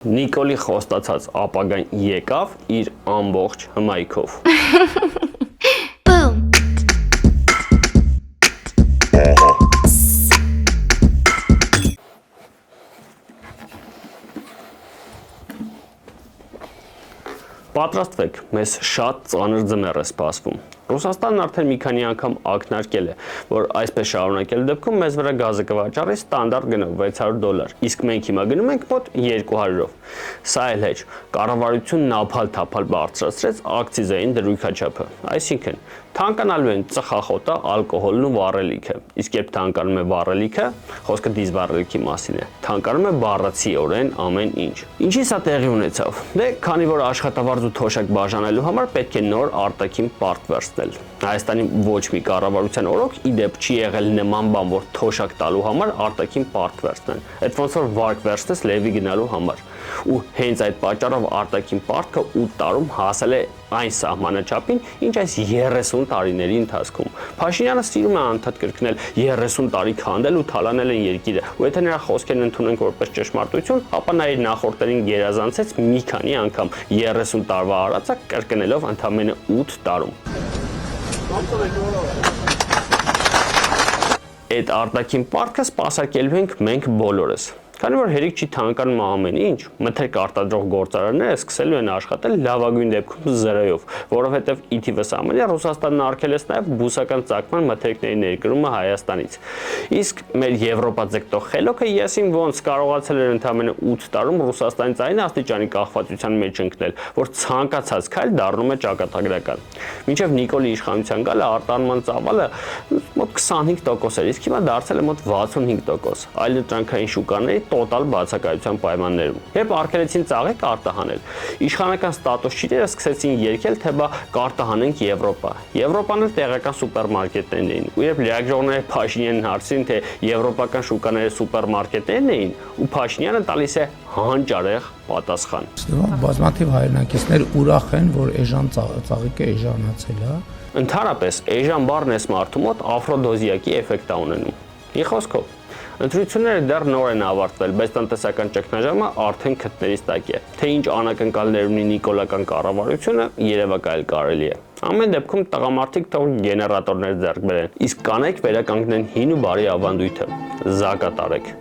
Նիկոլի խոստացած ապագան եկավ իր ամբողջ հմայքով։ Պատրաստվեք, մեզ շատ ծանր ձմեռ է սպասվում։ Ռուսաստանն արդեն մի քանի անգամ ակնարկել է, որ այսպես շարունակելու դեպքում մեզ վրա գազը կվաճառի ստանդարտ գնով $600, իսկ մենք հիմա գնում ենք մոտ 200-ով։ Սա էլ հեչ, կառավարությունն ափալ-թափալ բարձրացրեց ակցիզային դրույքաչափը, այսինքն թանկանալու են ծխախոտը, ալկոհոլն ու վառելիքը, իսկ երբ թանկանում է վառելիքը, խոսքը դիզվառելիքի մասին է, թանկանում է բառացիորեն ամեն ինչ։ Ինչի՞ սա տեղի ունեցավ։ Դե քանի որ աշխատավարձ ու թոշակ բաժանելու համար պետք է նոր արտաքին պարտք վերցնել։ Հայաստանի ոչ մի կառավարության օրոք ի դեպ չի եղել նման բան, որ թոշակ տալու համար արտաքին պարտք վերցնեն։ Այդ ոնց որ վարկ վերցնես լևի գնալու համար։ Ու հենց այդ պատճառով արտաքին պարտքը 8 տարում հասել է այն սահմանաչափին, ինչ այս 30 տարիների ընթացքում։ Փաշինյանը սիրում է անդադ կրկնել 30 տարի քանդել ու թալանել են երկիրը, ու եթե նրա խոսքերն ընդունենք որպես ճշմարտություն, ապա նա իր նախորդներին գերազանցեց մի քանի անգամ 30 տարվա արածը կրկնելով ընդամենը 8 տարում։ Այդ արտաքին պարտքը սպասարկելու ենք մենք բոլորս։ Քանի որ հերիք չի թանկանում ամեն ինչ, մթերք արտադրող գործարանները սկսելու են աշխատել լավագույն դեպքում 0-ով, որովհետև ի թիվս ամենի Ռուսաստանն արգելեց նաև բուսական ծագման մթերքների ներկրումը Հայաստանից։ Իսկ մեր Եվրոպա ձգտող խելոքը եսին ոնց կարողացել էր ընդամենը 8 տարում Ռուսաստանից այն աստիճանի կախվածության մեջ ընկնել, որ ցանկացած քայլ դառնում է ճակատագրական։ Մինչև Նիկոլի իշխանության գալը արտահանման ծավալը մոտ 25% էր, իսկ հիմա դարձել է մոտ 65%։ Այլ ներտրանքային շուկաների տոտալ բացակայության պայմաններում։ Երբ արգելեցին ծաղիկ արտահանել, իշխանական ստատուս-չիները սկսեցին երգել, թե բա կարտահանենք Եվրոպա։ Եվրոպան էլ տեղական սուպերմարկետներն էին։ Ու երբ լրագրողները Փաշինյանին հարցրին, թե եվրոպական շուկաները սուպերմարկետներն էին, ու Փաշինյանը տալիս է հանճարեղ պատասխան։ Բազմաթիվ հայրենակիցներ ուրախ են, որ էժան ծաղիկը էժանացել է։ Ընդհանրապես, էժան բառն էս մարդու մոտ աֆրոդոզիակի էֆեկտ է ունենում։ Մի խոսքով, ընտրությունները դեռ նոր են ավարտվել, բայց տնտեսական ճգնաժամը արդեն քթներից տակ է։ Թե ինչ անակնկալներ ունի նիկոլական կառավարությունը, երևակայել կարելի է։ Ամեն դեպքում տղամարդիկ թող գեներատորներ ձեռք բերեն, իսկ կանայք վերականգնեն հին ու բարի ավանդույթը՝ զակատ արեք։